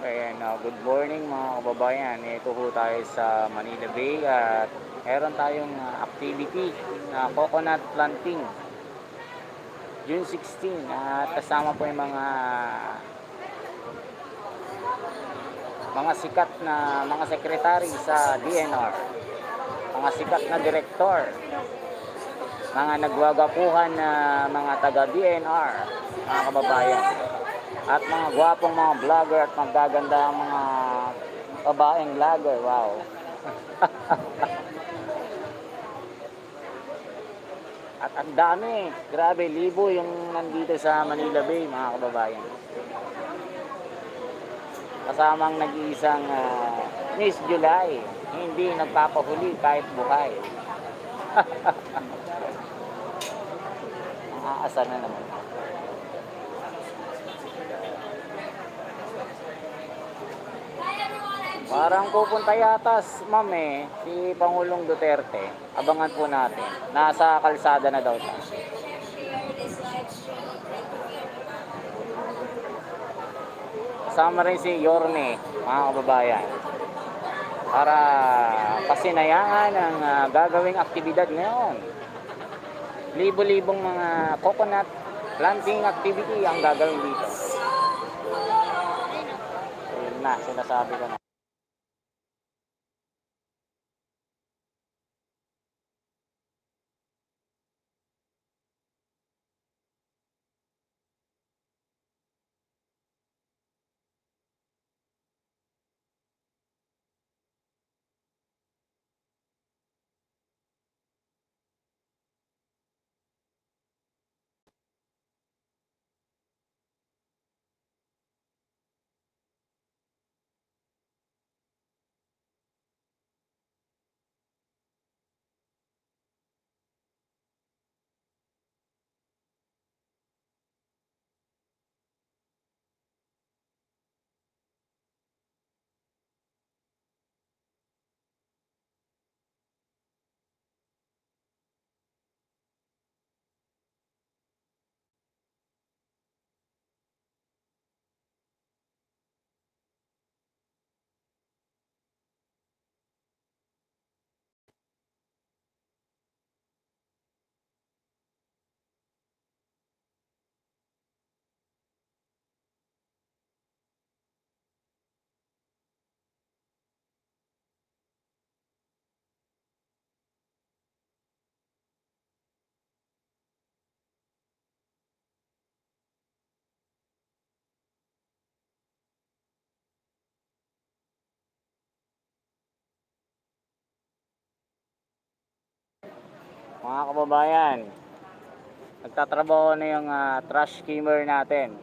Ayan, good morning mga kababayan. Ito po tayo sa Manila Bay at meron tayong activity na coconut planting June 16 at kasama po yung mga sikat na mga sekretary sa DNR, mga sikat na direktor, mga nagwagapuhan na mga taga DNR, mga kababayan, at mga gwapong mga vlogger at magaganda ang mga babaeng vlogger. Wow. At ang dami, grabe, libo yung nandito sa Manila Bay, mga kababayan. Kasamang nag-iisang Miss July, hindi nagpapahuli kahit buhay. Ang aasar na naman. Parang pupunta yata, ma'am, si Pangulong Duterte. Abangan po natin. Nasa kalsada na daw siya. Kasama rin si Yorme, mga kababayan. Para pasinayaan ang gagawing aktibidad ngayon. Libo-libong mga coconut planting activity ang gagawin dito. Yun na, sinasabi ko na. Mga kababayan, nagtatrabaho na yung trash skimmer natin.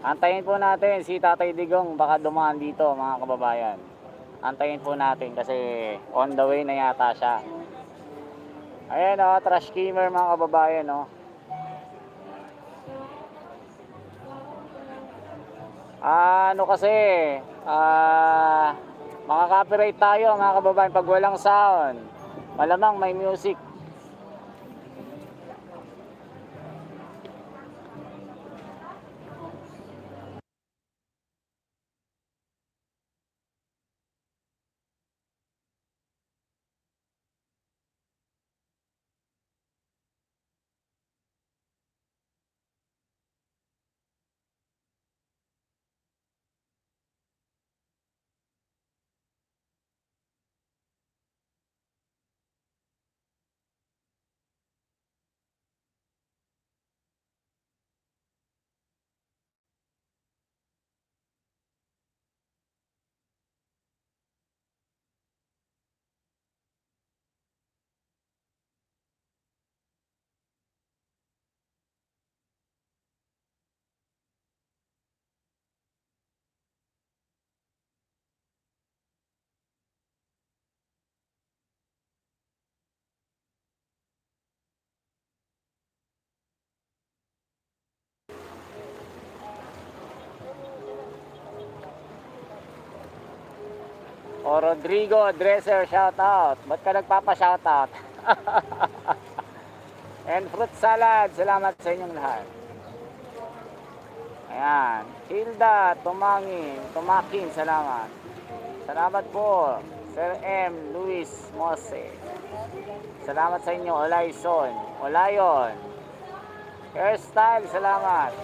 Antayin po natin si Tatay Digong, baka dumaan dito, mga kababayan. Antayin po natin kasi on the way na yata siya. Ayan trash skimmer, mga kababayan ano kasi makaka-copyright tayo, mga kababayan, pag walang sound. Malamang may music. O Rodrigo Dresser, shout out. Ba't ka nagpapa-shout out? And fruit salad, salamat sa inyong lahat. Ayan. Hilda, Tumakin, salamat. Salamat po. Sir M. Luis Mose. Salamat sa inyo. Olayon. Hairstyle, salamat.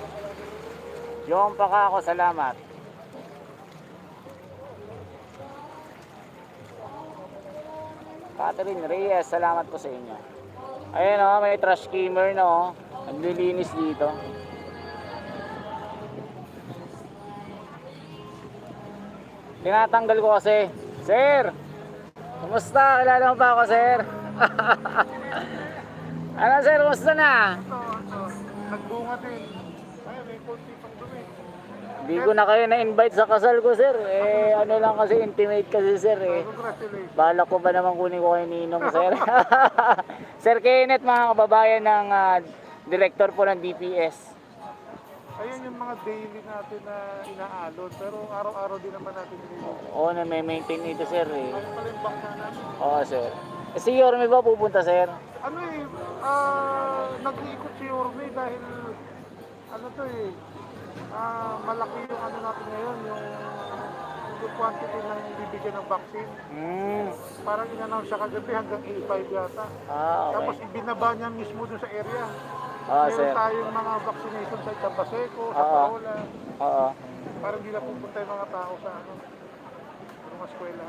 Yung Pakako, salamat. Catherine Reyes, salamat po sa inyo. Ayun o, may trash skimmer na o. Naglilinis dito. Tinatanggal ko kasi. Sir! Kumusta? Kilala mo pa ako, sir? Ano, sir? Kumusta na? Ito. Nagbunga din. Ay, may konti pang dumi. Hindi ko na kayo na-invite sa kasal ko, sir. Eh, ano lang kasi, intimate kasi, sir, eh. Congratulations. Balak ko ba naman kunin ko kay Ninong, sir? Sir Kenneth, mga kababayan ng director po ng DPS. Ayan yung mga daily natin na inaalon. Pero araw-araw din naman natin nililinis. Oo, na may maintain ito, sir, eh. Ano pala yung bank na natin? Oo, sir. Eh, si Yorme ba pupunta, sir? Ano eh, nag-iikot si Orme dahil ano to eh, malaki yung ano natin ngayon, yung quantity ng bibigyan ng vaccine. Parang in-announce siya kagabi hanggang A5 yata. Okay. Tapos ibinaba niya mismo dun sa area. Oo, sir. Meron tayong mga vaccination sa Tabaseco, sa Oo. Paola. Oo. Parang hindi na pupunta yung mga tao sa ano, mga eskwela.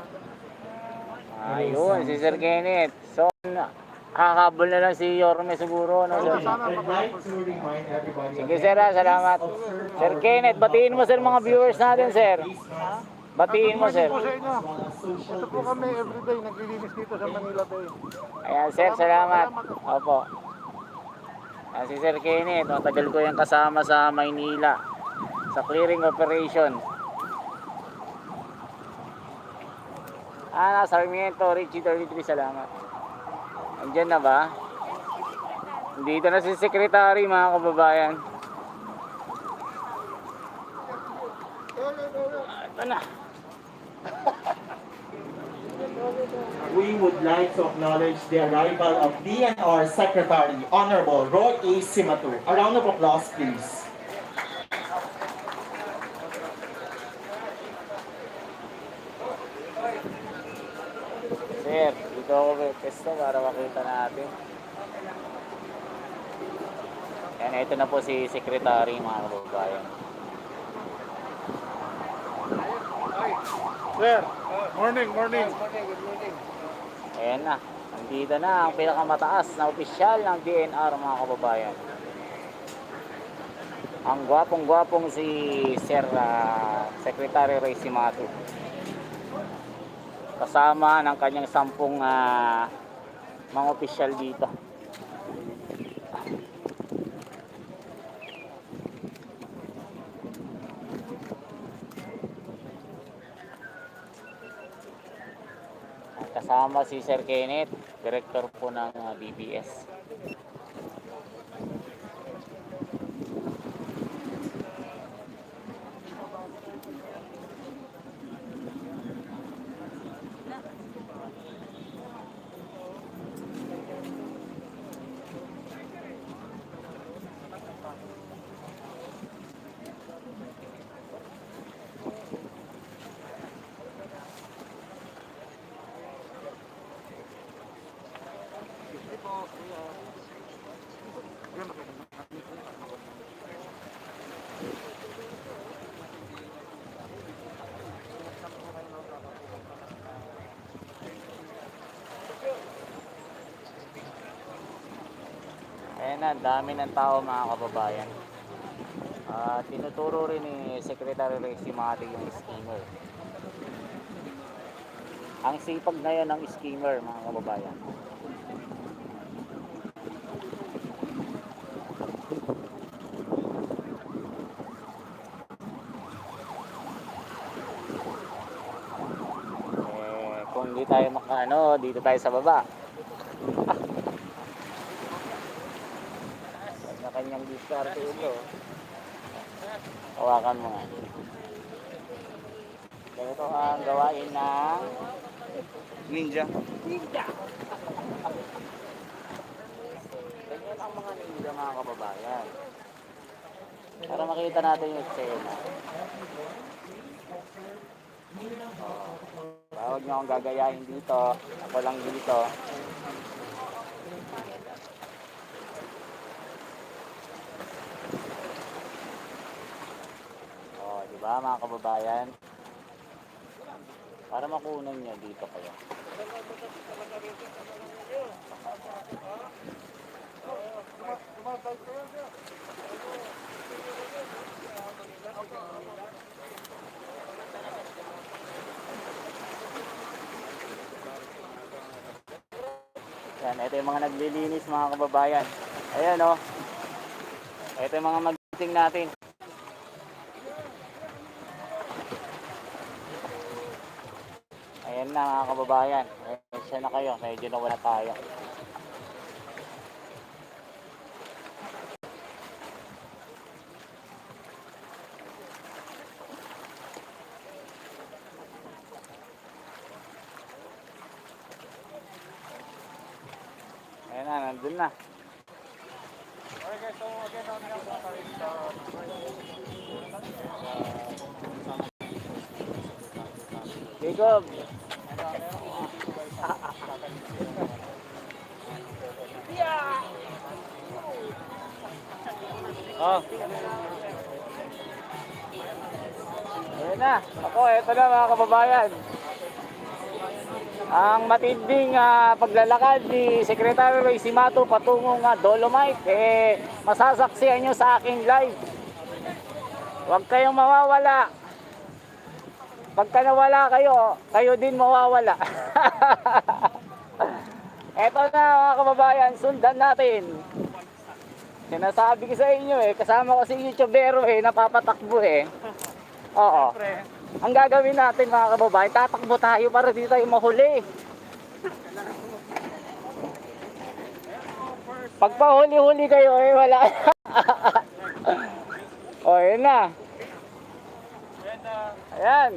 Ayun, si Sir Kenneth. So, kakabol na lang si Yorme siguro, no, sir? Sana I'd like to remind everybody Sige, sir, salamat. Sir Kenneth, batiin mo, sir, mga viewers natin, sir. Batiin mo, sir. po sa inyo. Ito po kami everyday naglilinis dito sa Manila Bay. Ayan, sir, salamat. Opo. Ayan, si Sir Kenneth, matagal ko yung kasama sa Maynila sa clearing operation. Sarmiento, Richie 33, salamat. Andyan na ba? Dito na si Secretary, mga kababayan. Ito na. we would like to acknowledge the arrival of DNR Secretary Honorable Roy A. Simatu. A round of applause, please. Sir, dito ako pesto para makita natin. Yan, ito na po si Secretary, mga kababayan. Sir, morning. Ayan na, nandito na ang pinakamataas na opisyal ng DNR, mga kababayan. Ang gwapong-gwapong si Sir Secretary Ray Simatu. Kasama ng kanyang 10 mga opisyal dito. Kasama si Sir Kenneth, director po ng DPS. Ayan na, dami ng tao, mga kababayan. Tinuturo rin ni Secretary Ray Simatu yung skimmer. Ang sipag na yun ng skimmer, mga kababayan. Kung hindi tayo dito tayo sa baba. Kanyang diskarte ito. Hawakan mo nga. Ganito ang gawain ng ninja. Ganyan ang mga ninja, mga kababayan. Para makita natin yung eksena. Huwag nyo akong gagayahin dito. Ako lang dito. Oh, di ba mga kababayan? Para makunan nyo dito kayo. Yan, ito yung mga naglilinis mga kababayan. Ayan o. Ito yung mga mag-meeting natin. Ayan na mga kababayan. Siya na kayo. Medyo nawala tayo. Ayan na, nandun na. Okay guys, so again, tayo sa Jacob! Oh. Ayan na. Ako, eto na mga kababayan. Ang matinding paglalakad ni Secretary Roy Simato patungong Dolomite, masasaksihan nyo sa aking live. Huwag kayong mawawala. Pagka nawala kayo, kayo din mawawala. Eto na mga kababayan, sundan natin. Sinasabi ko sa inyo kasama ko si YouTubero napapatakbo Oo. Ang gagawin natin mga kababayan, tatakbo tayo para dito tayo mahuli. Pagpahuli-huli kayo wala. O, yun na. Ayan.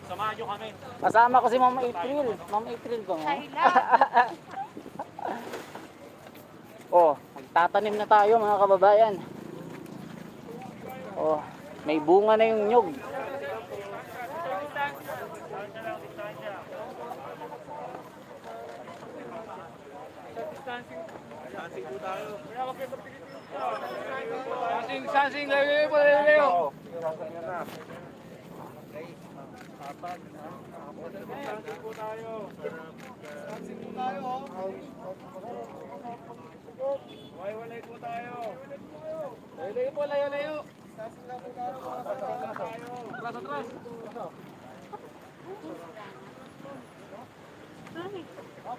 samahan nyo kami. Kasama ko si Ma'am April. Ma'am April ba mo? Oh, magtatanim na tayo mga kababayan. Oh, may bunga na yung nyug. Sansing, lele po, lele po. Sansing po tayo. Sansing po tayo. Walay po tayo. Lele po, layo. Sansing lang po tayo. Atras,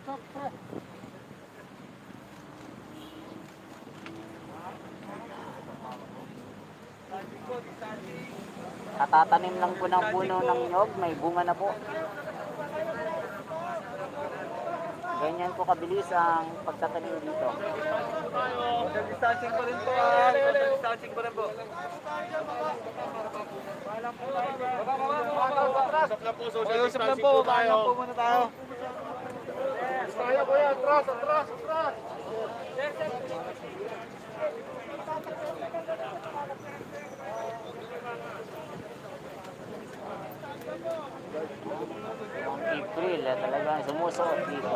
atras. Katatanim lang po ng puno ng nyog, may bunga na po. Ganyan po kabilis ang pagtatanim dito. Distancing pa rin po. Distancing pa rin po. Usap lang po, social distancing po tayo. Usap lang po muna tayo. Tayo kuya, atras. Ang April, talagang sumusuot dito.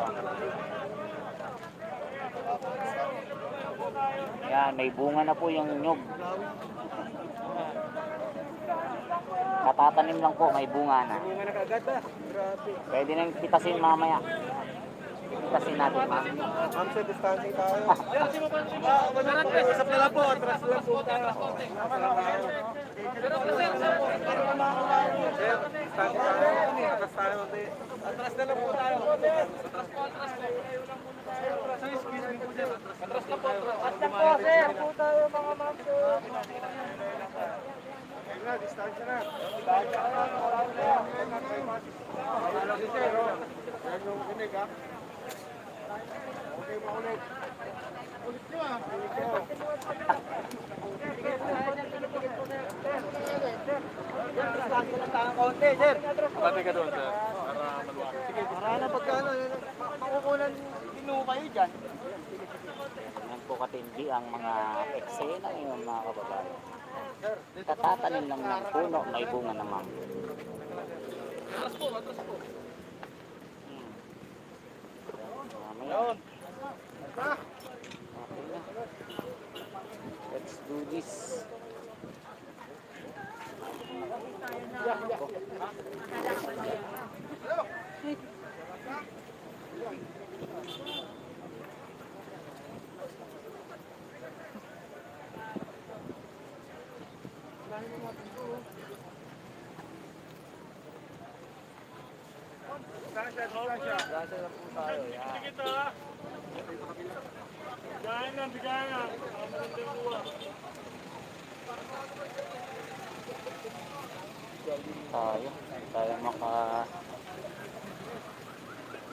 Yan, may bunga na po yung nyug. Katatanim lang po, may bunga na. Bunga na kagad ba? Grabe. Pwede nang pitasin mamaya. Pitasin natin ma'am. Ma'am, sa distancing tayo. Usap na lang po, atras lang po tayo. Atras na lang po tayo. Atras na po, sir. Po tayo mga ma'am. Distansya na. Okay, maulit. Ulit nyo Ulit nyo. Pati ka doon, sir. Para maluwag. Sige, para na pagka makukunan binuho kayo dyan. Yan po katindi ang mga eksena ngayon mga kababayan. Katatanim lang ng puno, may bunga naman. Mamaya. Okay na. Let's do this.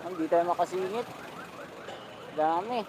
Hindi tayo makasingit. Dami.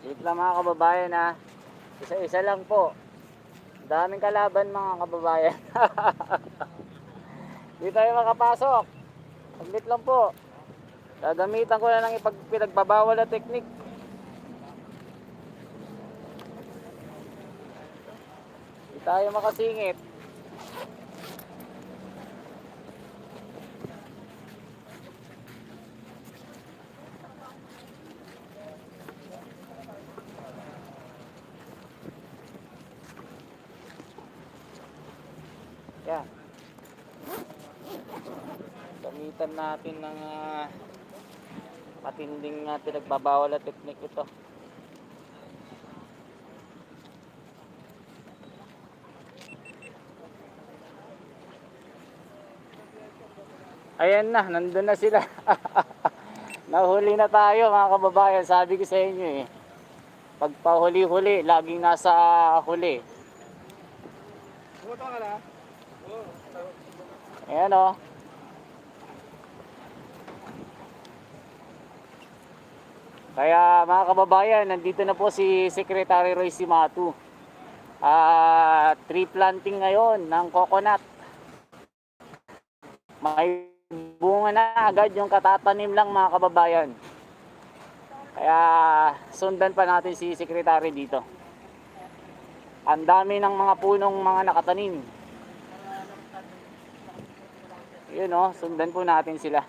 Wait lang mga kababayan ha. Isa-isa lang po. Daming kalaban mga kababayan. Hindi tayo makapasok. Saglit lang po. Gagamitan ko na ng pinagbabawal na teknik. Hindi tayo makasingit. Yan. Gamitan natin ng matinding pinagbabawal na teknik ito. Ayan na, nandun na sila. Nahuli na tayo mga kababayan. Sabi ko sa inyo eh. Pagpahuli-huli, laging nasa huli. Ayan o. Kaya mga kababayan, nandito na po si Secretary Roy Simatu. Tree planting ngayon ng coconut. May bunga na agad yung katatanim lang mga kababayan. Kaya sundan pa natin si Secretary dito. Ang dami ng mga punong mga nakatanim. Yun o, sundan po natin sila.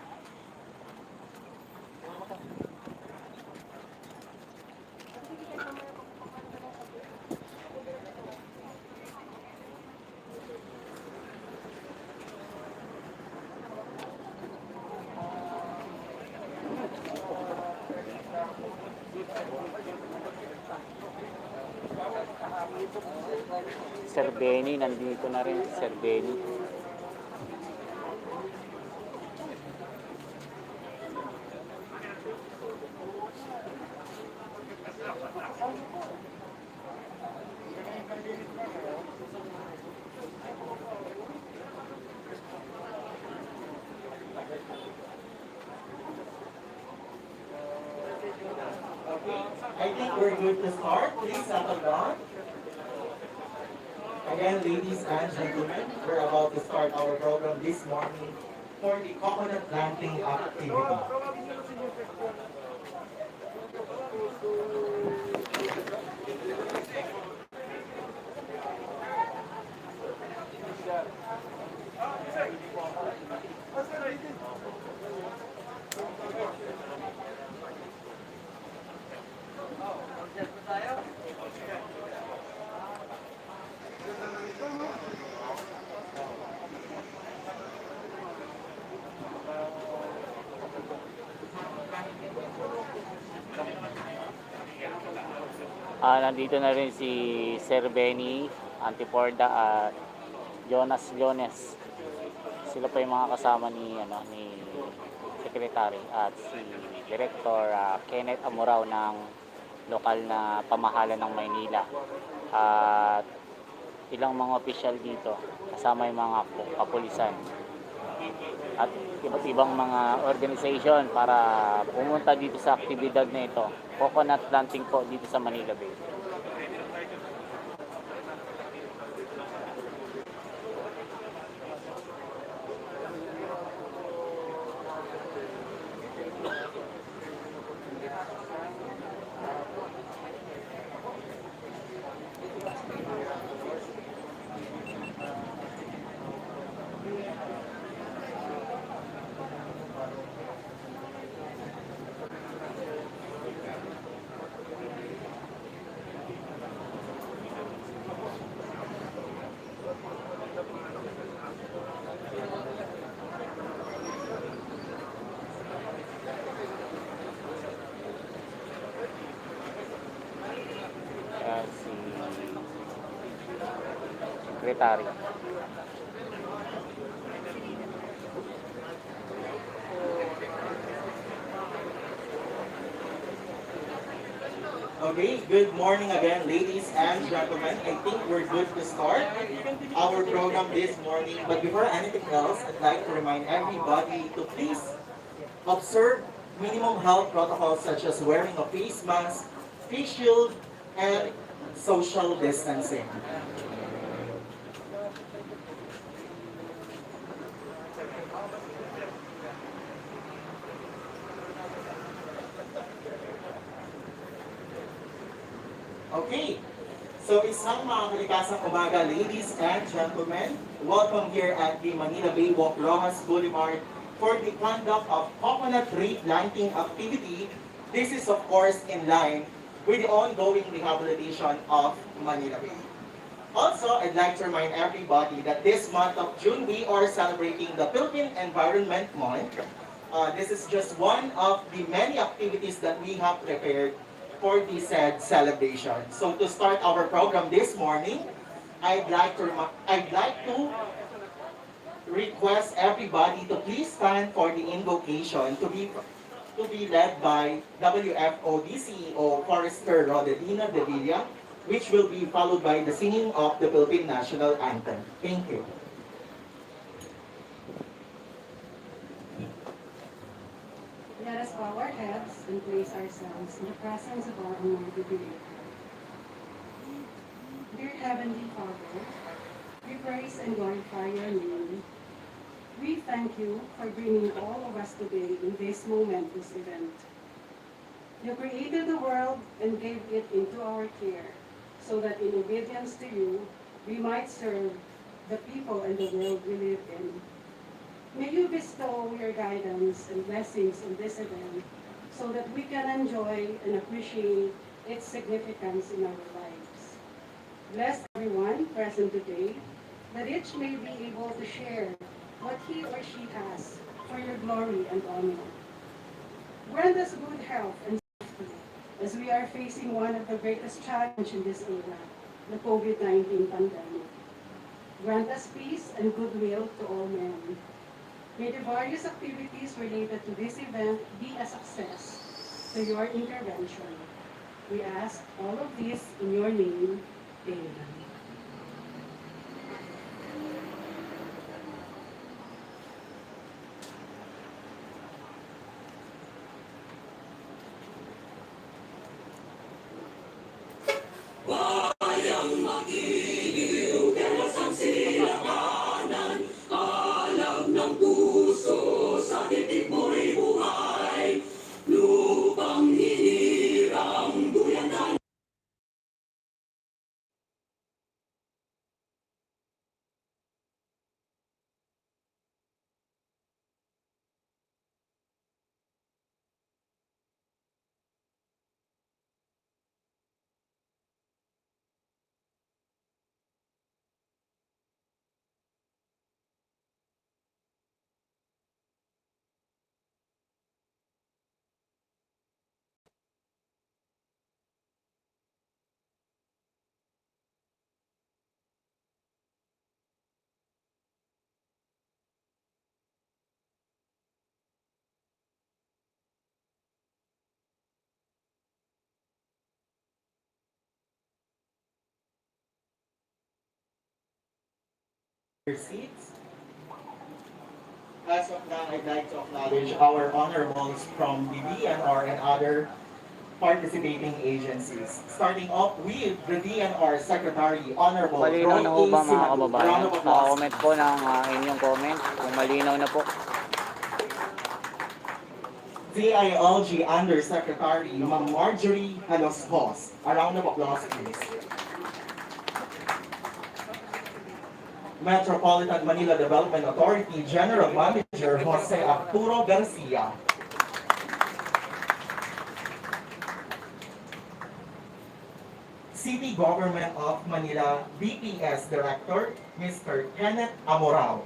Sir Benny, nandito na rin. Sir Benny. I think we're good to start. Please settle down. Again, ladies and gentlemen, we're about to start our program this morning for the coconut planting activity. Nandito na rin si Sir Benny Antiporda at Jonas Jones. Sila pa yung mga kasama ni Secretary at si Director Kenneth Amorao ng lokal na pamahalan ng Maynila. At ilang mga opisyal dito kasama yung mga kapulisan at iba't ibang mga organization para pumunta dito sa aktibidad na ito, coconut planting po dito sa Manila Bay. Si Secretary. Okay, good morning again, ladies and gentlemen. I think we're good to start our program this morning. But before anything else, I'd like to remind everybody to please observe minimum health protocols such as wearing a face mask, face shield, and social distancing. Okay, so isang mga kalikasang umaga, ladies and gentlemen. Welcome here at the Manila Bay Walk Rojas Boulevard for the conduct of coconut tree planting activity. This is of course in line with the ongoing rehabilitation of Manila Bay. Also, I'd like to remind everybody that this month of June, we are celebrating the Philippine Environment Month. This is just one of the many activities that we have prepared for the said celebration. So to start our program this morning, I'd like to request everybody to please stand for the invocation to be led by WFOD CEO Forester Rodedina de Villa, which will be followed by the singing of the Philippine National Anthem. Thank you. Let us bow our heads and place ourselves in the presence of our Almighty Creator. Dear Heavenly Father, we praise and glorify your name. We thank you for bringing all of us today in this momentous event. You created the world and gave it into our care, so that in obedience to you, we might serve the people and the world we live in. May you bestow your guidance and blessings in this event so that we can enjoy and appreciate its significance in our lives. Bless everyone present today, that each may be able to share what he or she has for your glory and honor. Grant us good health and safety as we are facing one of the greatest challenges in this era, the COVID-19 pandemic. Grant us peace and goodwill to all men. May the various activities related to this event be a success to your intervention. We ask all of this in your name. Amen. Lupang hinirang your seats. As of now, I'd like to acknowledge our honorables from the DNR and other participating agencies. Starting off with the DNR Secretary, Honorable Malinaw Roy na A. ho ba mga Simatu. kababayan? Round of applause. Naka-comment po ng inyong comment. Kung malinaw na po. DILG Undersecretary, Ma'am Marjorie Halospos. A round of applause, please. Metropolitan Manila Development Authority General Manager Jose Arturo Garcia. City Government of Manila DPS Director, Mr. Kenneth Amorao.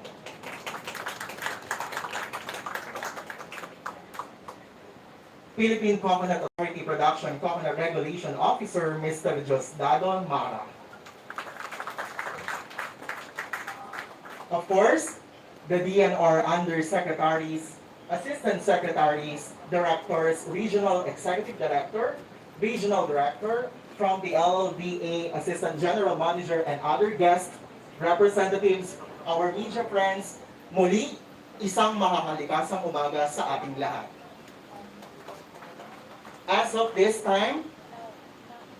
Philippine Coconut Authority Production Coconut Regulation Officer, Mr. Diosdado Mara. Of course, the DNR Undersecretaries, Assistant Secretaries, Directors, Regional Executive Director, Regional Director, from the LLDA, Assistant General Manager, and other guests, representatives, our media friends, muli, isang makakalikasang umaga sa ating lahat. As of this time,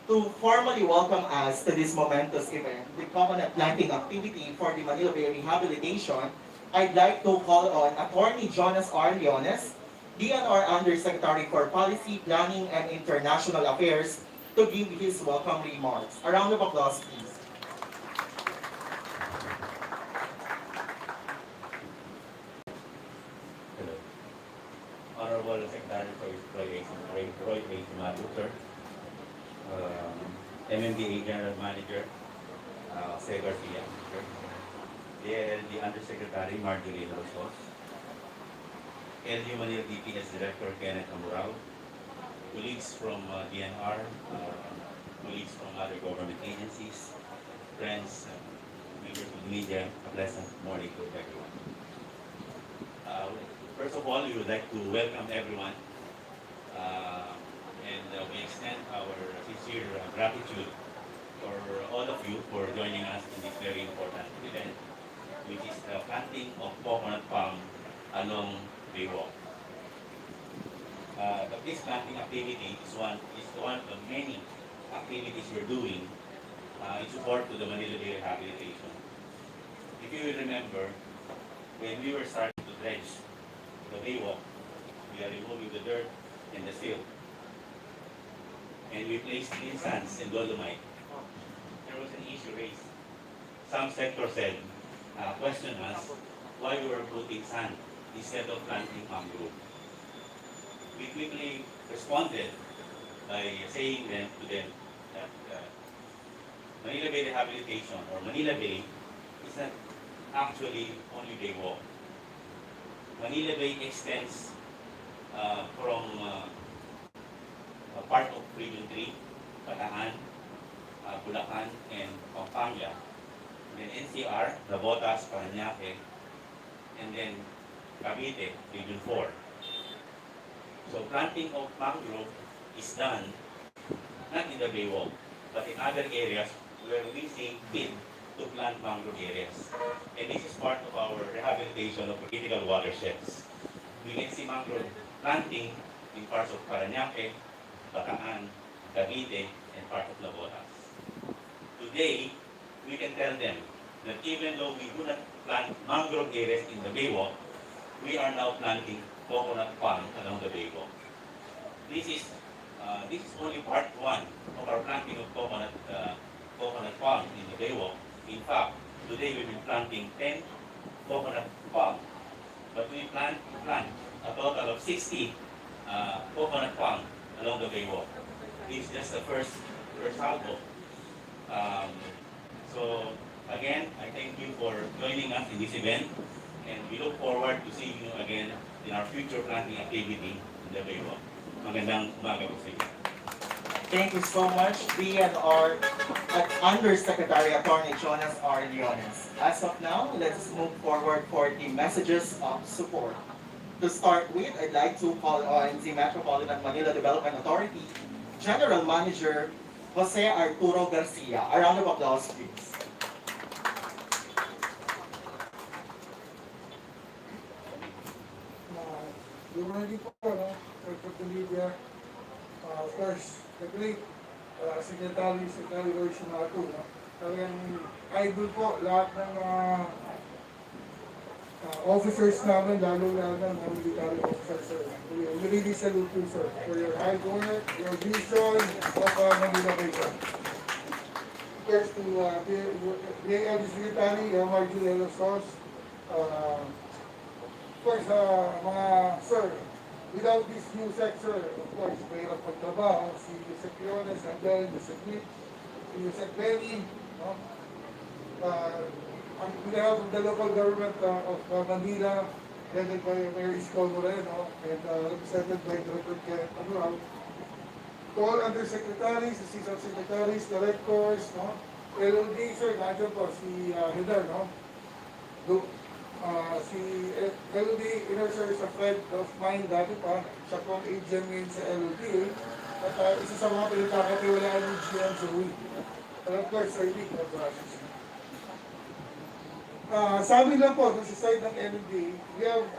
to formally welcome us to this momentous event, the coconut planting activity for the Manila Bay Rehabilitation, I'd like to call on Attorney Jonas R. Leones, DNR Undersecretary for Policy, Planning, and International Affairs, to give his welcome remarks. A round of applause, please. Hello. Honorable Secretary for Roy A. Simatu, sir. MMDA General Manager, Jose Garcia, sir. The Undersecretary, Marjorie Rosos. LU Manila DPS Director, Kenneth Amorao. Colleagues from DNR, colleagues from other government agencies, friends, members of the media, a pleasant morning to everyone. First of all, we would like to welcome everyone and we extend our sincere gratitude for all of you for joining us in this very important event, which is the planting of coconut palm along Baywalk. But this planting activity is one of the many activities we're doing in support to the Manila Bay Rehabilitation. If you will remember, when we were starting to dredge the Baywalk, we are removing the dirt and the silt, and we placed in sands and dolomite. There was an issue raised. Some sector said, questioned us why we were putting sand instead of planting mangrove. We quickly responded by saying to them that Manila Bay Rehabilitation or Manila Bay is not actually only Baywalk. Manila Bay extends from a part of Region 3, Bataan, Bulacan, and Pampanga. Then NCR, Navotas, Parañaque, and then Cavite, Region 4. So planting of mangrove is done not in the Baywalk, but in other areas where we see fit to plant mangrove areas. And this is part of our rehabilitation of critical watersheds. We can see mangrove planting in parts of Parañaque, Bataan, Cavite, and part of Navotas. Today, we can tell them that even though we do not plant mangrove areas in the Baywalk, we are now planting coconut palm along the Baywalk. This is only part one of our planting of coconut palm in the Baywalk. In fact, today we've been planting 10 coconut palm, but we plan a total of 60 coconut palm along the Baywalk. This is just the first salvo. So again, I thank you for joining us in this event, and we look forward to seeing you again in our future planting activity in the Baywalk. Magandang umaga po sa inyo. Thank you so much, DNR Undersecretary Attorney Jonas R. Leones. As of now, let's move forward for the messages of support. To start with, I'd like to call on the Metropolitan Manila Development Authority General Manager Jose Arturo Garcia. A round of applause, please. good morning po, no? For the media. Of course, the great Secretary Roy, no? Talagang idol po lahat ng officers namin, lalo na ng military officers, sir. We really salute you, sir, for your hard work, your vision of Manila Bay, sir. Of course, to the Secretary, Marjorie Sos, of course, mga sir, without this new sector, of course, mahirap magtrabaho. Si Yusek Leones, Andel, Yusek Nick, si Yusek Benny, no? On behalf of the local government of Manila, headed by Mayor Isko Moreno, and represented by Director Kenneth Anual, to all undersecretaries, assistant secretaries, directors, no? LOD, sir, nandiyan po, si Hidar, no? Si LOD, inner sir, is a friend of mine dati pa, siya po ang agent ngayon sa LOD, at isa sa mga pinagkakatiwalaan ng GM Joey. And of course, Sir Nick, sa amin lang po, sa side ng LOD, we have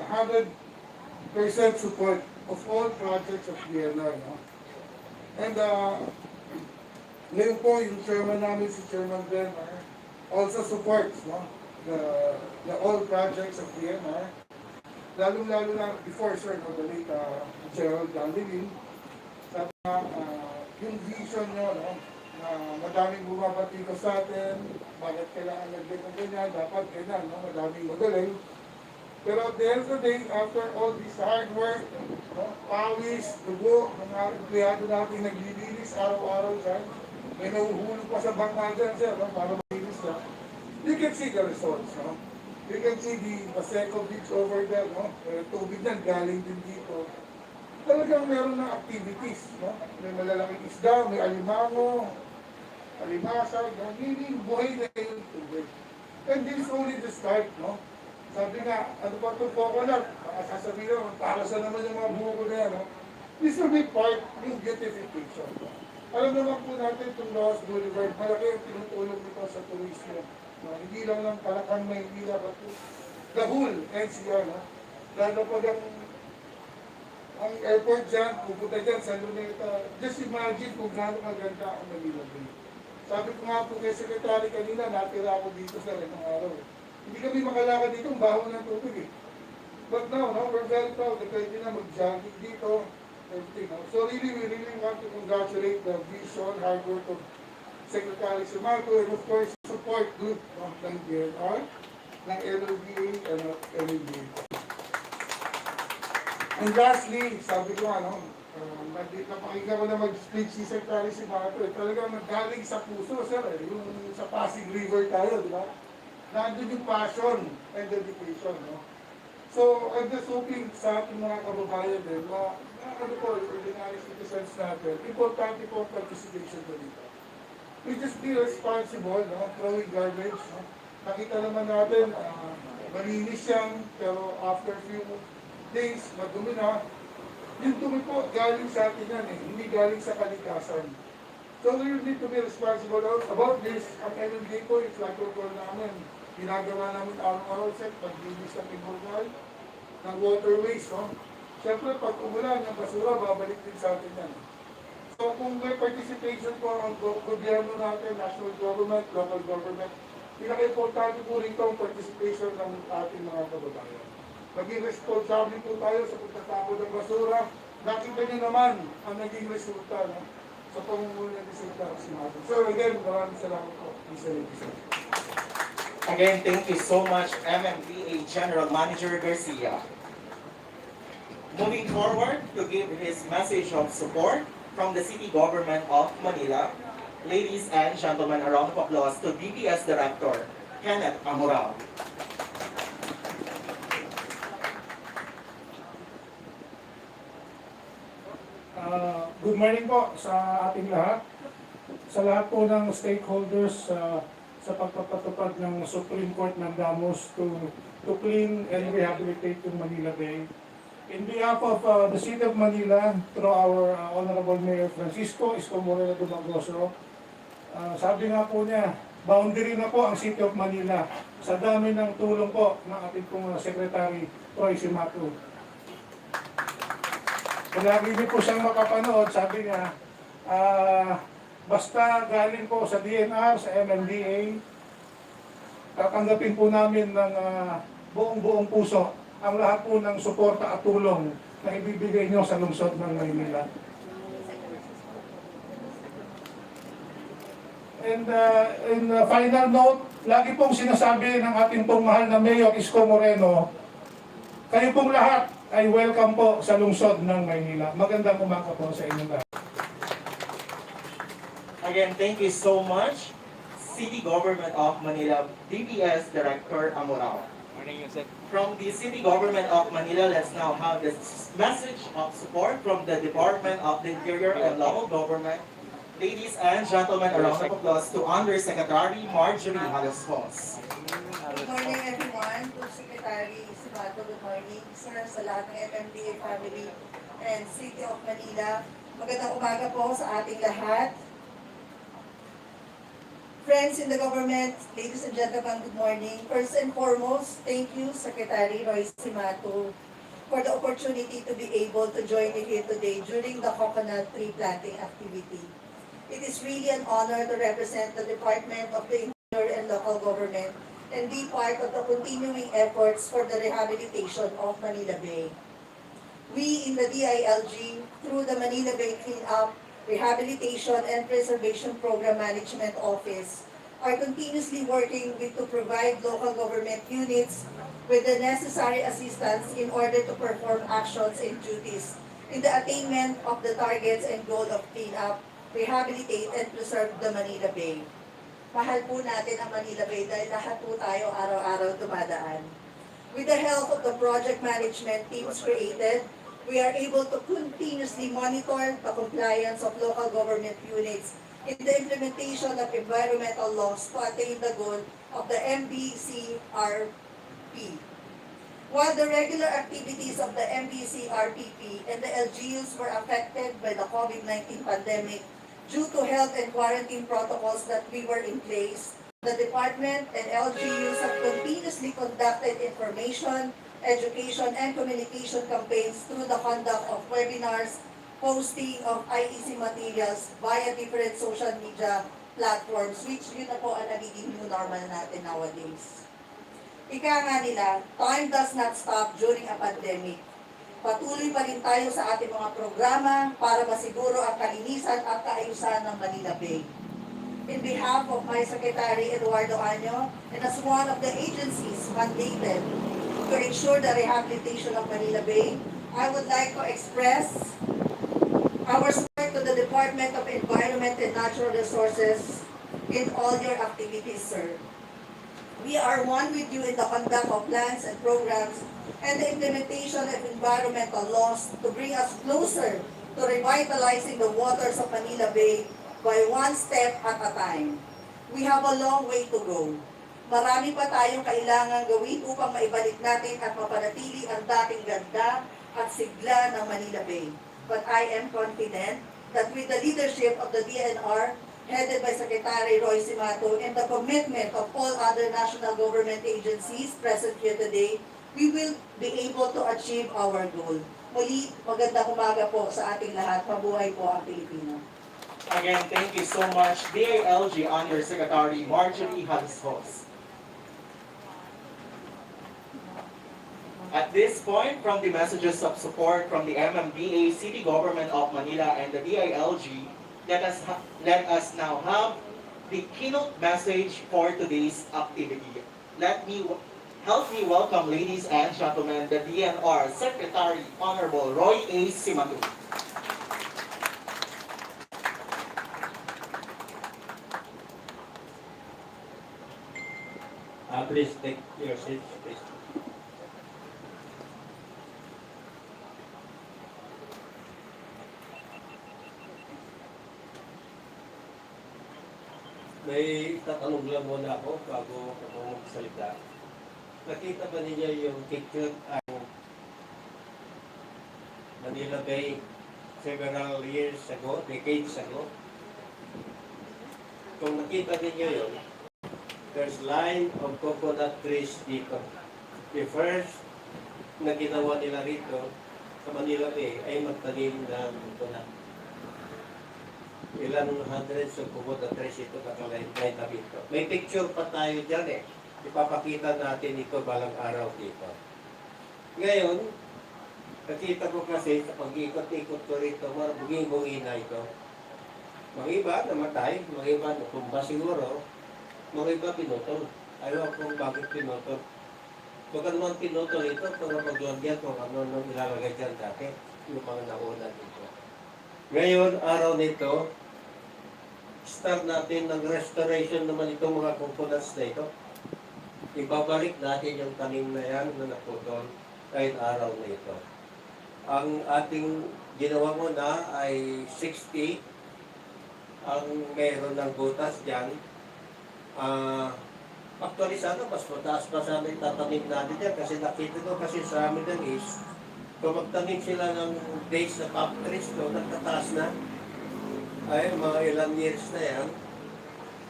100% support of all projects of DNR, no? And ngayon po, yung chairman namin, si Chairman Bernard, also supports, no? The all projects of DNR, lalong-lalo na before, sir, no, the late Gerald Danilin, sabi nga, yung vision nyo, no, na madaming bumabati ko sa atin, bakit kailangan nag-get ng ganyan, dapat ganyan, no, madaming magaling. Pero at the end of the day, after all this hard work, no, pawis, dugo, mga empleyado natin naglilinis araw-araw dyan, may nahuhulog pa sa bangka dyan, sir, no, para malinis na. You can see the results, no? You can see the Paseco Beach over there, no? Tubig yan, galing din dito. Talagang meron ng activities, no? May malalaking isda, may alimango, alimasag, no? Meaning, buhay na yung tubig. And this is only the start, no? Sabi nga, ano pa itong coconut? Baka sasabihin naman, para sa naman yung mga buko na yan, no? This will be part ng beautification. Alam naman po natin itong Lost Boulevard, malaki ang tinutulong nito sa turismo. No, hindi lang ng Palakang Maynila, but the whole NCR, no? Lalo pag ang airport dyan, pupunta dyan sa Luneta, just imagine kung gaano maganda ang Manila Bay. Sabi ko nga po kay Secretary kanina, natira ako dito sa ilang araw. Hindi kami makalakad dito, ang baho ng tubig eh. But now, no, we're very proud na pwede na mag-jogging dito, everything. No? So really, we really want to congratulate the vision, hard work of Secretary Sumato, and of course, support group ng DNR, ng LODA, and of LODA. And lastly, sabi ko ano, napakinggan ko na mag-speech si Secretary Sumato, talagang nagaling sa puso, sir, yung sa Pasig River tayo, di ba? Nandun yung passion and dedication, no? So, I'm just hoping sa ating mga kababayan din, ano po, ordinary citizens natin, importante po ang participation ko dito. We just be responsible, no? Throwing garbage, no? Nakita naman natin, malinis yan, pero after few days, madumi na. Yung dumi po, galing sa atin yan eh, hindi galing sa kalikasan. So we need to be responsible about this. Ang MMD po, it's like control namin. Ginagawa namin araw-araw set, paglinis ng immoral, ng waterways, no? Siyempre, pag umulan, yung basura, babalik din sa atin yan. So kung may participation po ang gobyerno natin, national government, local government, pinaka-importante po rito ang participation ng ating mga kababayan. Maging responsable po tayo sa pagtatapon ng basura. Nakita niyo naman ang naging resulta, no? Sa pamumuno ng Secretary Sumato. So again, maraming salamat po. Again, thank you so much, MMDA General Manager Garcia. Moving forward to give his message of support from the City Government of Manila, ladies and gentlemen, a round of applause to DPS Director Kenneth Amoral. Good morning po sa ating lahat. Sa lahat po ng stakeholders sa pagpapatupad ng Supreme Court ng Damos to clean and rehabilitate yung Manila Bay. In behalf of the City of Manila, through our Honorable Mayor Francisco Isko Moreno Dumagoso, sabi nga po niya, boundary na po ang City of Manila sa dami ng tulong po ng ating pong Secretary Troy Simato. Kung lagi niyo po siyang makapanood, sabi niya, basta galing po sa DNR, sa MMDA, tatanggapin po namin ng buong puso ang lahat po ng suporta at tulong na ibibigay niyo sa lungsod ng Maynila. And in final note, lagi pong sinasabi ng ating pong mahal na Mayor Isko Moreno, kayo pong lahat ay welcome po sa lungsod ng Maynila. Magandang umaga po sa inyong lahat. Again, thank you so much, City Government of Manila, DPS Director Amorao. Morning, Yusek. From the City Government of Manila, let's now have this message of support from the Department of the Interior and Local Government. Ladies and gentlemen, a round of applause to Undersecretary Marjorie Halos-Fos. Good morning everyone. To Secretary Simato, good morning. Sir, sa lahat ng MMDA family and City of Manila. Magandang umaga po sa ating lahat. Friends in the government, ladies and gentlemen, good morning. First and foremost, thank you, Secretary Roy Simato, for the opportunity to be able to join you here today during the coconut tree planting activity. It is really an honor to represent the Department of the Interior and Local Government and be part of the continuing efforts for the rehabilitation of Manila Bay. We in the DILG, through the Manila Bay Cleanup, Rehabilitation and Preservation Program Management Office, are continuously working to provide local government units with the necessary assistance in order to perform actions and duties in the attainment of the targets and goal of cleanup, rehabilitate, and preserve the Manila Bay. Mahal po natin ang Manila Bay dahil lahat po tayo araw-araw dumadaan. With the help of the project management teams created, we are able to continuously monitor the compliance of local government units in the implementation of environmental laws to attain the goal of the MBCRP. While the regular activities of the MBCRPP and the LGUs were affected by the COVID-19 pandemic due to health and quarantine protocols that we were in place, the department and LGUs have continuously conducted information, education, and communication campaigns through the conduct of webinars, posting of IEC materials via different social media platforms, which yun na po ang nagiging new normal natin nowadays. Ika nga nila, time does not stop during a pandemic. Patuloy pa rin tayo sa ating mga programa para masiguro ang kalinisan at kaayusan ng Manila Bay. In behalf of my Secretary Eduardo Año and as one of the agencies mandated to ensure the rehabilitation of Manila Bay, I would like to express our support to the Department of Environment and Natural Resources in all your activities, sir. We are one with you in the conduct of plans and programs and the implementation of environmental laws to bring us closer to revitalizing the waters of Manila Bay by one step at a time. We have a long way to go. Marami pa tayong kailangan gawin upang maibalik natin at mapanatili ang dating ganda at sigla ng Manila Bay. But I am confident that with the leadership of the DNR, headed by Secretary Roy Simato, and the commitment of all other national government agencies present here today, we will be able to achieve our goal. Muli, magandang umaga po sa ating lahat. Mabuhay po ang Pilipino. Again, thank you so much, DILG Undersecretary Marjorie Halos-Fos. At this point, from the messages of support from the MMDA, City Government of Manila, and the DILG, let us now have the keynote message for today's activity. Help me welcome, ladies and gentlemen, the DNR Secretary, Honorable Roy A. Simato. Please take your seats, please. May tatanong lang muna ako bago ako magsalita. Nakita ba ninyo yung picture ang Manila Bay several years ago, decades ago? Kung nakita ninyo yun, there's line of coconut trees dito. The first na ginawa nila rito sa Manila Bay ay magtanim ng ito na ilang hundreds of kumot na tres ito nakalain na dito. May picture pa tayo dyan eh. Ipapakita natin ito balang araw dito. Ngayon, nakita ko kasi sa pag-ikot-ikot ko rito, marabuging-bungi na ito. Mga iba namatay, mga iba natumba siguro, mga iba pinutol. Ayaw kung bakit pinutol. Baka naman pinutol ito para maglagyan kung ano nung ilalagay dyan dati, yung mga nauna dito. Ngayon, araw nito, start natin ng restoration naman itong mga components na ito. Ibabalik natin yung tanim na yan na naputol kahit araw na ito. Ang ating ginawa mo na ay 60. Ang meron ng butas dyan. Actually sana mas mataas pa sa amin tatanim natin dyan kasi nakita ko kasi sa amin ng is kung magtanim sila ng days na palm trees to, nagtataas na. Ay, mga ilang years na yan.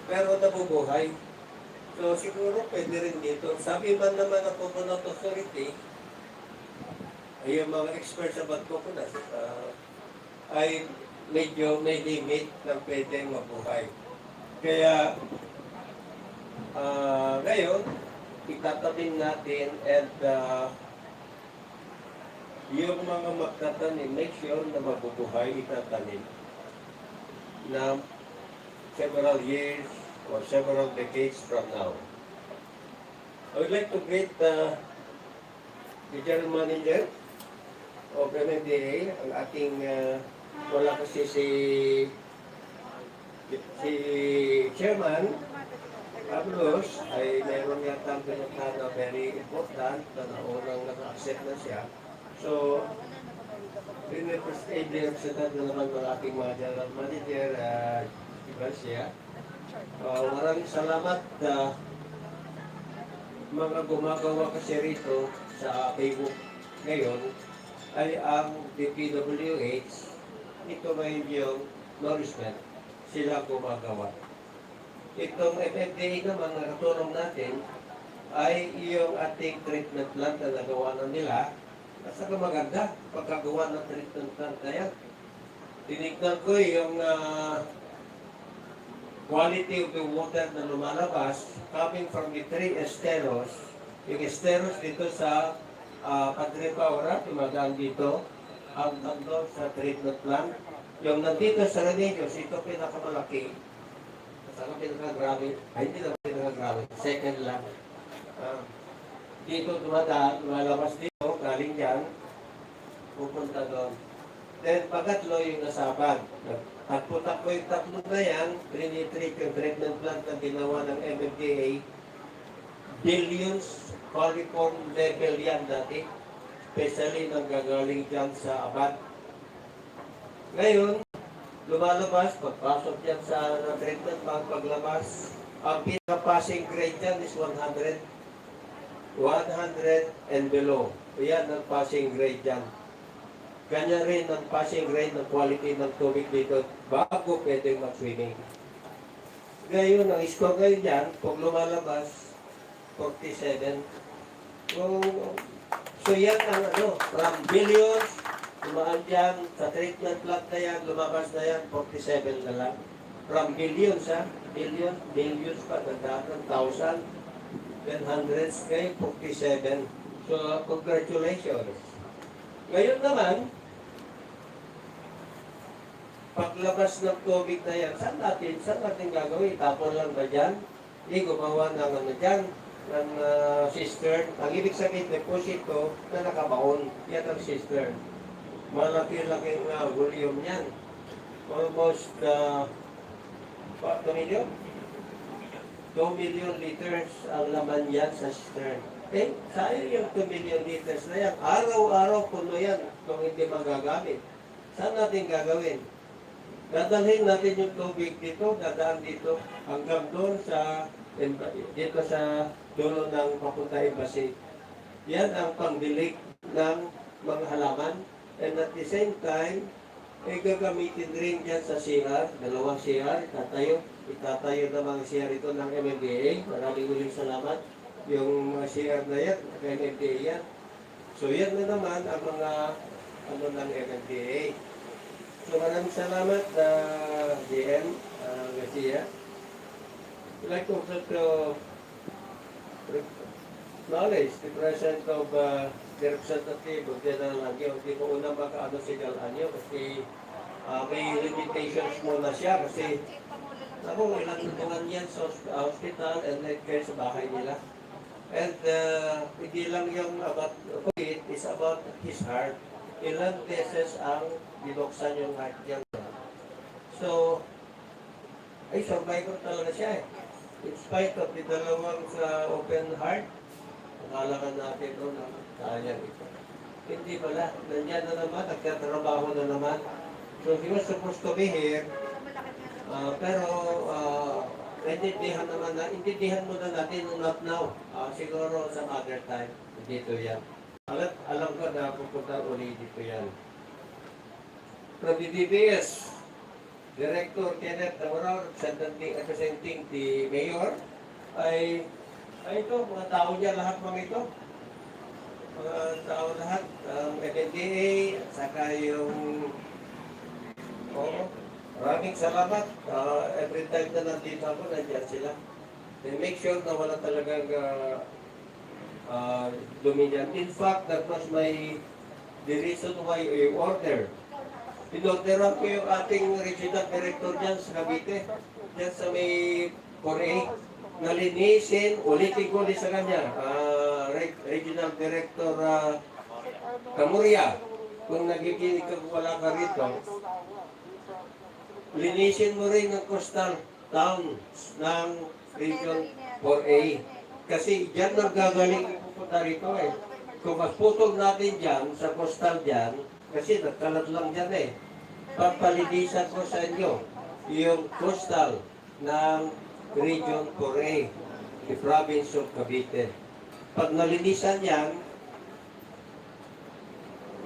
Pero nabubuhay. So siguro pwede rin dito. Sabi man naman ng Coconut Authority, ay yung mga experts about coconut, ay medyo may limit na pwedeng mabuhay. Kaya ngayon, itatanim natin and yung mga magtatanim, make sure na mabubuhay, itatanim na several years or several decades from now. I would like to greet the General Manager of MMDA, ang ating wala kasi si Chairman Carlos ay meron yata ang pinuntahan na very important na naunang naka-accept na siya. So, representative na naman ng ating mga General Manager, iba siya. Maraming salamat mga gumagawa kasi rito sa Facebook ngayon ay ang DPWH, ito ngayon yung nourishment, sila gumagawa. Itong FFDA naman na katulong natin ay yung ating treatment plant na nagawa na nila. Nasa maganda pagkagawa ng treatment plant na yan. Tinignan ko yung quality of the water na lumalabas coming from the three esteros. Yung esteros dito sa Padre Paura, tumagaan dito, ang nandun sa treatment plant. Yung nandito sa Remedios, ito pinakamalaki. Saka pinakagrabe, ay hindi lang pinakagrabe, second lang. Dito lumalabas dito, galing dyan, pupunta doon. Then pagkatlo yung nasabag. Takpo-takpo yung tatlo na yan, trinitreat yung treatment plant na ginawa ng MMDA, billions, coliform level yan dati, especially nang gagaling dyan sa abad. Ngayon, lumalabas, pagpasok yan sa treatment plant, paglabas, ang pinaka-passing grade dyan is 100. 100 and below. Yan ang passing grade dyan. Kanya rin ang passing grade ng quality ng tubig dito bago pwedeng mag-swimming. Ngayon, ang score ngayon dyan, kung lumalabas, 47. So yan ang from billions, lumaan dyan, sa treatment plant na yan, lumabas na yan, 47 na lang. From billions, billions pa, nagdaan ng 1,000, then hundreds, ngayon 47. So, congratulations. Ngayon naman, paglabas ng tubig na yan, saan natin gagawin? Tapon lang ba dyan? Hindi, gumawa ng dyan, ng cistern. Ang ibig sabihin, deposito na nakabaon. Yan ang cistern. Malaki-laking volume yan. Almost, 2 million? 2 million liters ang laman yan sa cistern. Sayang yung 2 million liters na yan. Araw-araw puno yan kung hindi magagamit. Saan natin gagawin? Dadalhin natin yung tubig dito, dadaan dito, hanggang doon dito sa dulo ng papunta embassy. Yan ang pangdilig ng mga halaman. And at the same time, gagamitin rin dyan sa CR, dalawang CR, itatayo na mga CR ito ng MMDA. Maraming uling salamat. Yung mga CR na yan, MMDA yan. So yan na naman ang mga ano ng MMDA. So maraming salamat GM Garcia. I'd like also to acknowledge the presence of the representative of General Anyo. Hindi ko unang makaano si General Anyo kasi may limitations muna siya kasi ilang tulungan yan sa hospital and like care sa bahay nila. And hindi lang yung about it is about his heart. Ilang beses ang binuksan yung heart niya. So, ay survivor talaga siya eh. In spite of the dalawang sa open heart, nakalakan natin doon na sayang ito. Hindi pala, nandiyan na naman, nagtatrabaho na naman. So he was supposed to be here, pero intindihan muna natin not now. Siguro some other time, dito yan. Alam ko na pupunta ulit dito yan. From the DBS, Director Kenneth Tamarao, representing the Mayor, ay ito, mga tao niya, lahat mga ito. Mga tao lahat, ang MNDA, saka yung maraming salamat. Every time na nandito ako, nandiyan sila. They make sure na wala talagang dominion. In fact, that was the reason why I order. Inorderan ko yung ating regional director dyan sa Cavite, dyan sa may 4A, nalinisin, ulitin ko ulit sa kanya, regional director Camuria, kung nagiginig ka wala ka rito, linisin mo rin ng coastal towns ng region 4A. Kasi dyan nagagaling pupunta rito eh. Kung masputol natin dyan, sa coastal dyan, kasi nagkalat lang dyan eh. Papalinisan ko sa inyo yung coastal ng Region 4A, the province of Cavite. Pag nalinisan yan,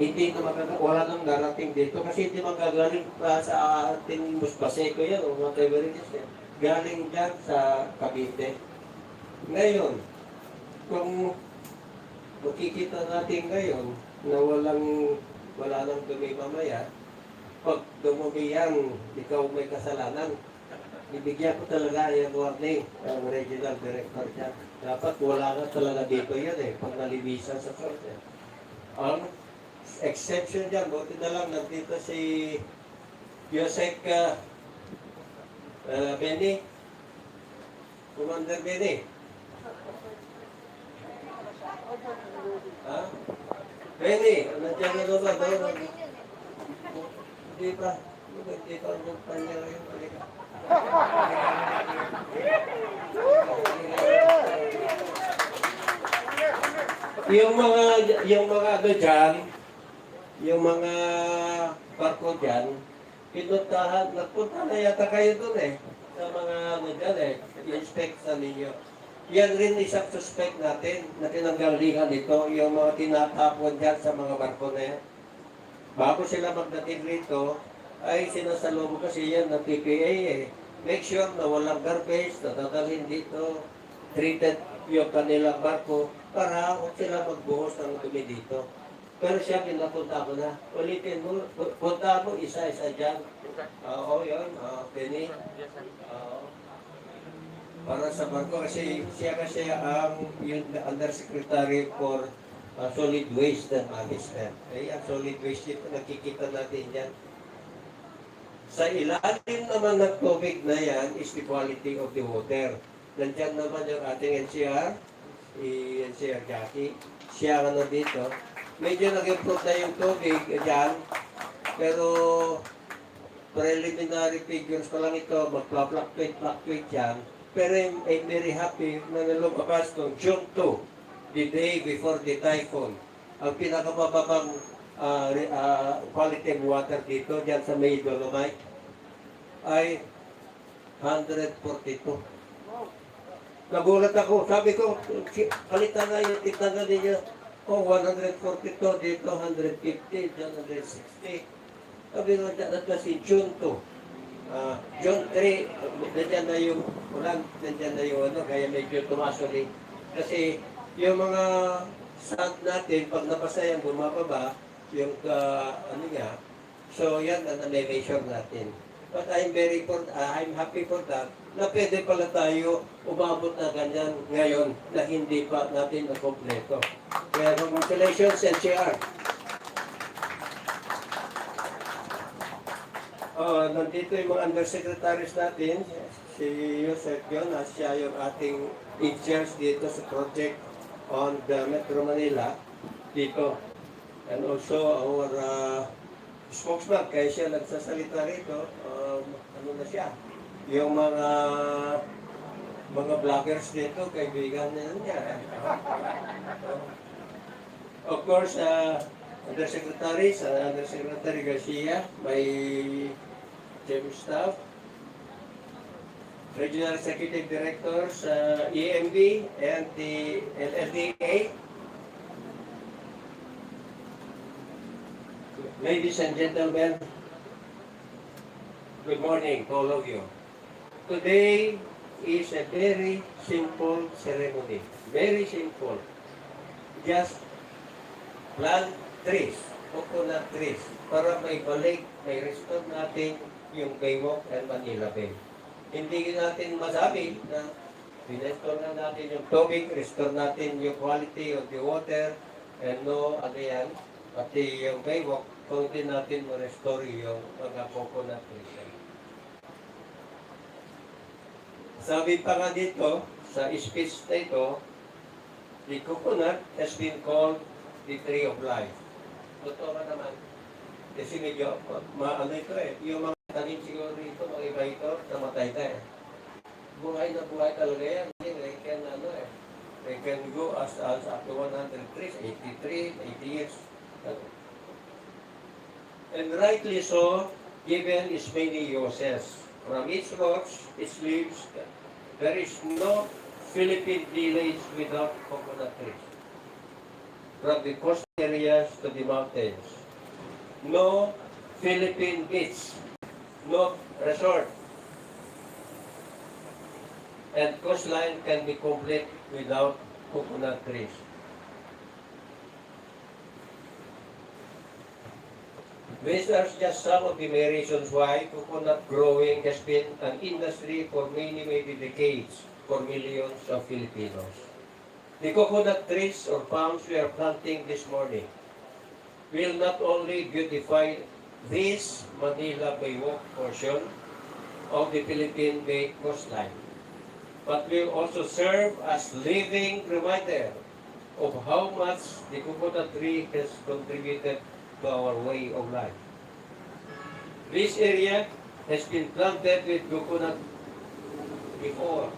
hindi na wala nang darating dito kasi hindi magagaling pa sa ating Muspaseco yan o whatever it is. Galing dyan sa Cavite. Ngayon, kung makikita natin ngayon na wala nang dumi mamaya, pag dumumi yan, ikaw may kasalanan. Ibigyan ko talaga yung warning ang regional director dyan. Dapat wala na talaga dito yan eh, pag nalinisan sa korte. Ang exception dyan, buti na lang nandito si Yosek Benny, Commander Benny. Ha? Benny, nandiyan na naman doon. Hindi pa ang kanya ngayon. Yung mga ano dyan, yung mga barko dyan, nagpunta na yata kayo doon eh, sa mga ano dyan eh, i-inspect sa ninyo. Yan rin isang suspect natin na tinanggalihan ito, yung mga tinatapon dyan sa mga barko na yan. Bago sila magdating rito, ay sinasalubong kasi yan ng PPA eh. Make sure na walang garbage, na dadalhin dito, treated yung kanilang barko para huwag sila magbuhos ng dumi dito. Pero siya, pinapunta ko na. Ulitin mo, punta mo isa-isa dyan. Oo, yun. Penny. Para sa barko kasi siya ang yung Undersecretary for Solid Waste and Management. Ay, ang solid waste dito, nakikita natin yan. Sa ilalim naman ng tubig na yan is the quality of the water. Nandiyan naman yung ating NCR, NCR Jackie. Siya nga na dito. Medyo nag-improve na yung tubig dyan, pero preliminary figures pa lang ito, mag-fluctuate yan. Pero I'm very happy na nalumabas ng June 2, the day before the typhoon. Ang pinakamababang quality of water dito, dyan sa May Dolomite, ay 142. Nagulat ako. Sabi ko, kalitan na yung tignan na ninyo. 142, dito 150, dyan 160. Sabi ko, that was in June 2. June 3, nandiyan na yung ulan, nandiyan na yung ano, kaya medyo tumaas ulit. Kasi yung mga sand natin, pag napasa yan, bumababa, yung ano niya. So yan ang na-measure natin. But I'm happy for that na pwede pala tayo umabot na ganyan ngayon na hindi pa natin na-kompleto. Kaya congratulations NCR. Nandito yung mga undersecretaries natin, si Joseph Jonas, siya yung ating in-charge dito sa project on the Metro Manila dito. And also our spokesman, kaya siya nagsasalita rito, ano na siya, yung mga vloggers dito, kaibigan na niya. Of course, Undersecretary Garcia, my James Staff, Regional Executive Directors, EMB and the LLDA. Ladies and gentlemen, good morning to all of you. Today is a very simple ceremony. Very simple. Just plant trees, coconut trees, para may balik, may restore natin yung Baywalk and Manila Bay. Hindi natin masabi na restore na natin yung tubig, restore natin yung quality of the water, and no, ano yan, pati yung Baywalk, kung hindi natin ma-restore yung mga coconut trees. Sabi pa nga dito, sa speech na ito, the coconut has been called the tree of life. Totoo ka naman. Kasi medyo, ano ito yung mga tanim siguro rito, mga iba ito, namatay na Buhay na buhay talaga yan. They can, they can go as up to 100 trees, 83, 80 years. And rightly so, given its many uses. From its roots, its leaves, there is no Philippine village without coconut trees. From the coast areas to the mountains. No Philippine beach, no resort. And coastline can be complete without coconut trees. These are just some of the many reasons why coconut growing has been an industry for many decades for millions of Filipinos. The coconut trees or palms we are planting this morning will not only beautify this Manila Baywalk portion of the Philippine Bay coastline, but will also serve as living reminder of how much the coconut tree has contributed to our way of life. This area has been planted with coconut before.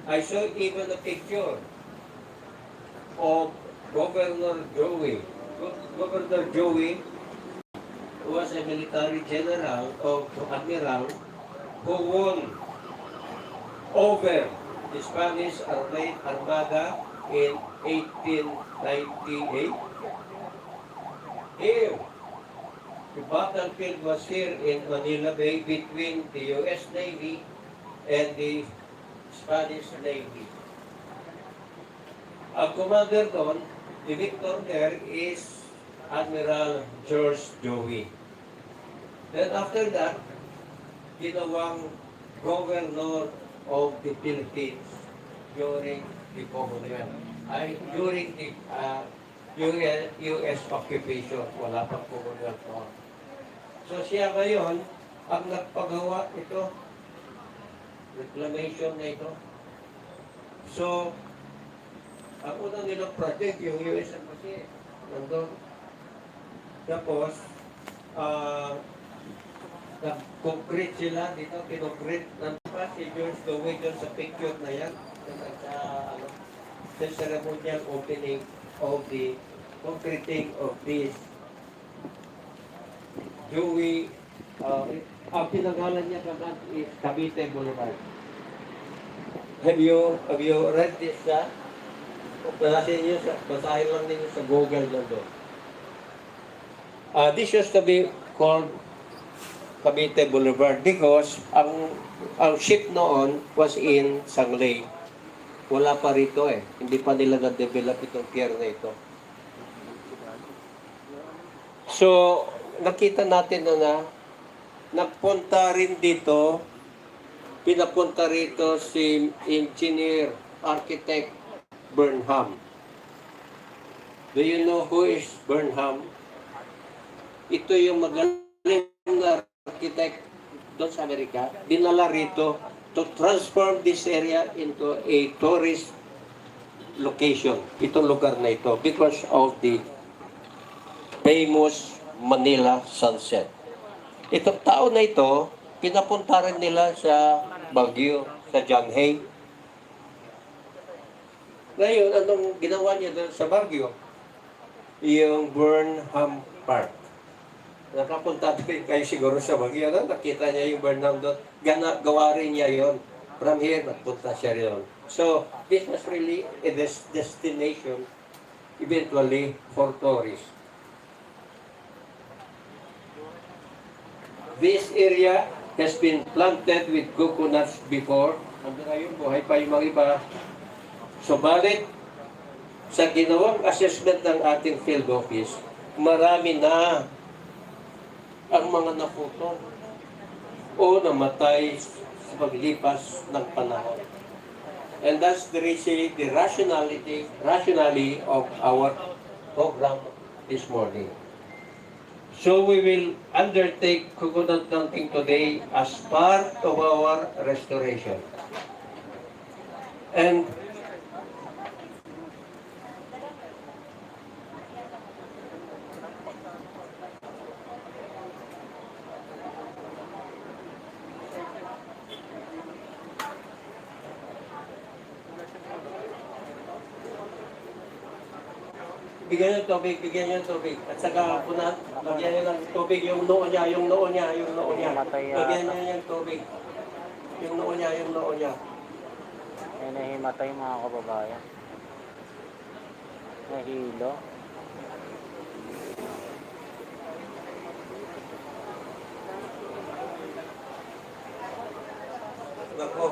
I saw even a picture of Governor Joey. Governor Joey was a military general of admiral who won over the Spanish Armada in 1898. Here, the battlefield was here in Manila Bay between the U.S. Navy and the Spanish Navy. Ang commander doon, the victor there is Admiral George Joey. Then after that, ginawang governor of the Philippines during the Commonwealth. During the U.S. occupation, wala pang Commonwealth noon. So siya ngayon, ang nagpagawa ito, reclamation na ito. So, ang unang nilang project, yung US Embassy, nandun. Tapos, nag-concrete sila dito, kinocrete. Nandun pa si George Dewey dyan sa picture na yan. Sa ceremonial opening of the concreting of this Dewey, ang pinangalan niya naman is Cavite Boulevard. Have you read this? Basahin lang ninyo sa Google doon. This used to be called Cavite Boulevard because ang ship noon was in Sangley. Wala pa rito Hindi pa nila na-develop itong pier na ito. So, nakita natin na nagpunta rin dito, pinapunta rito si engineer, architect Burnham. Do you know who is Burnham? Ito yung magaling na architect doon sa Amerika. Dinala rito to transform this area into a tourist location. Itong lugar na ito because of the famous Manila sunset. Itong tao na ito, pinapunta rin nila sa Baguio, sa Janhay. Ngayon, anong ginawa niya doon sa Baguio? Yung Burnham Park. Nakapunta din kayo siguro sa Baguio, no? Nakita niya yung Burnham doon. Gawa rin niya yon. From here, nagpunta siya rin. So, this was really a destination eventually for tourists. This area has been planted with coconuts before. Hanggang ngayon, buhay pa yung mga iba. Subalit, sa ginawang assessment ng ating field office, marami na ang mga naputol o namatay sa paglipas ng panahon. And that's the rationality of our program this morning. So we will undertake coconut planting today as part of our restoration. And bigyan niyo ng tubig. At saka punan, lagyan niyo ng tubig yung noo niya. Lagyan niyo ng tubig. Yung noo niya. Ay nahimatay mga kababayan. Nahilo. Nako.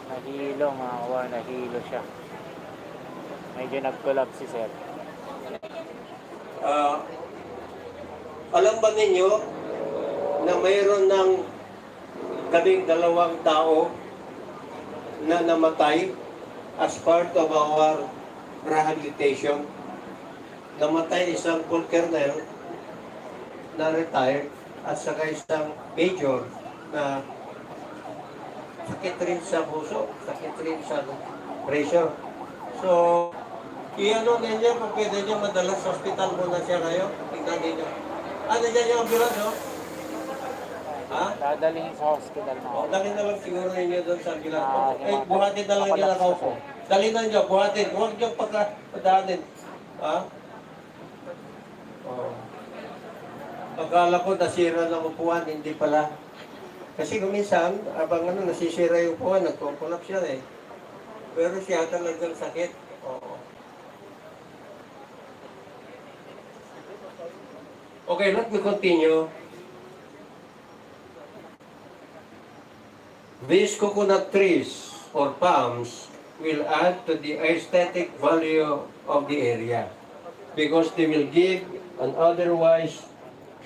Nahilo mga kababayan, nahilo siya. Medyo nag-collapse si Sir. Alam ba ninyo na mayroon ng kaming 2 tao na namatay as part of our rehabilitation? Namatay isang full colonel na retired at saka isang major na sakit rin sa puso, sakit rin sa pressure. So, i-ano ninyo kung pwede nyo madala sa hospital muna siya kayo. Tingnan ninyo. Nandiyan yung ambulance, no? Ha? Dadalhin sa hospital na. Dalhin na lang siguro ninyo doon sa ambulance. Buhatin na lang nila kaupo. Dalhin na nyo, buhatin. Huwag nyo pagkadanin. Ha? Akala ko nasira ng upuan, hindi pala. Kasi kuminsan, abang nasisira yung upuan, nagkukulap siya eh. Pero siya talagang sakit. Oo. Okay, let me continue. These coconut trees or palms will add to the aesthetic value of the area because they will give an otherwise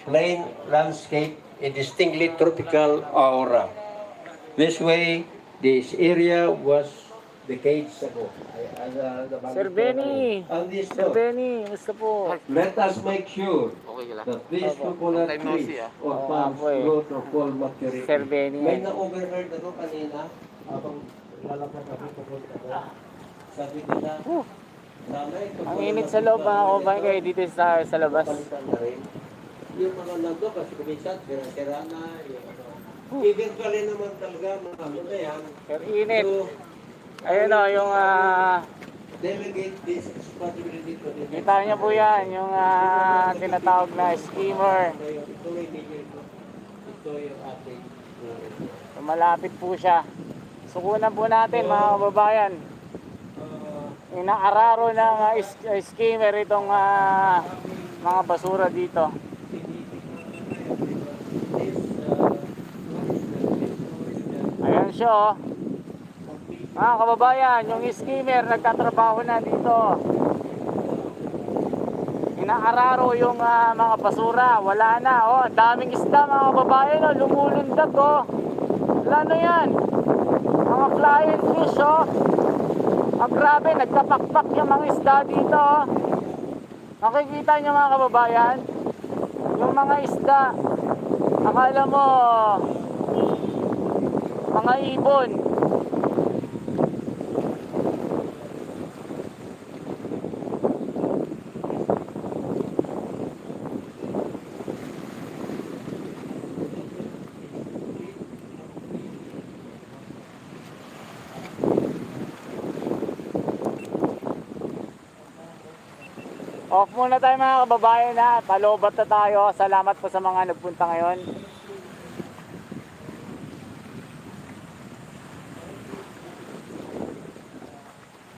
plain landscape a distinctly tropical aura. This way, this area was decades ago. Sir Benny! Sir Benny, gusto po. Let us make sure that these coconut trees or palms grow to full maturity. Sir Benny. May na-overheard ako kanina habang lalakad ako pupunta ko. Sabi nila, sana ito Ang init sa loob mga kababayan kayo dito sa labas. palitan na rin. Yung mga nando kasi kuminsan, sira-sira na. Eventually naman talaga, mga ano na yan. Sir, init. So, Ayun o, yung delegate this responsibility to the kita niyo po yan, yung tinatawag na skimmer. Ito yung medyo ito yung ating Malapit po siya. Sukunan po natin mga kababayan. Inaararo ng skimmer itong mga basura dito. Ayan siya oh. Mga kababayan, yung skimmer nagtatrabaho na dito. Inaararo yung mga basura. Wala na. Oh, ang daming isda mga kababayan. Oh, lumulundag. Oh. Wala na yan. Mga flying fish. Oh. Grabe, nagkapakpak yung mga isda dito. Oh. Makikita nyo mga kababayan. Yung mga isda. Akala mo mga ibon. Off muna tayo mga kababayan ha. Palobat na tayo. Salamat po sa mga nagpunta ngayon.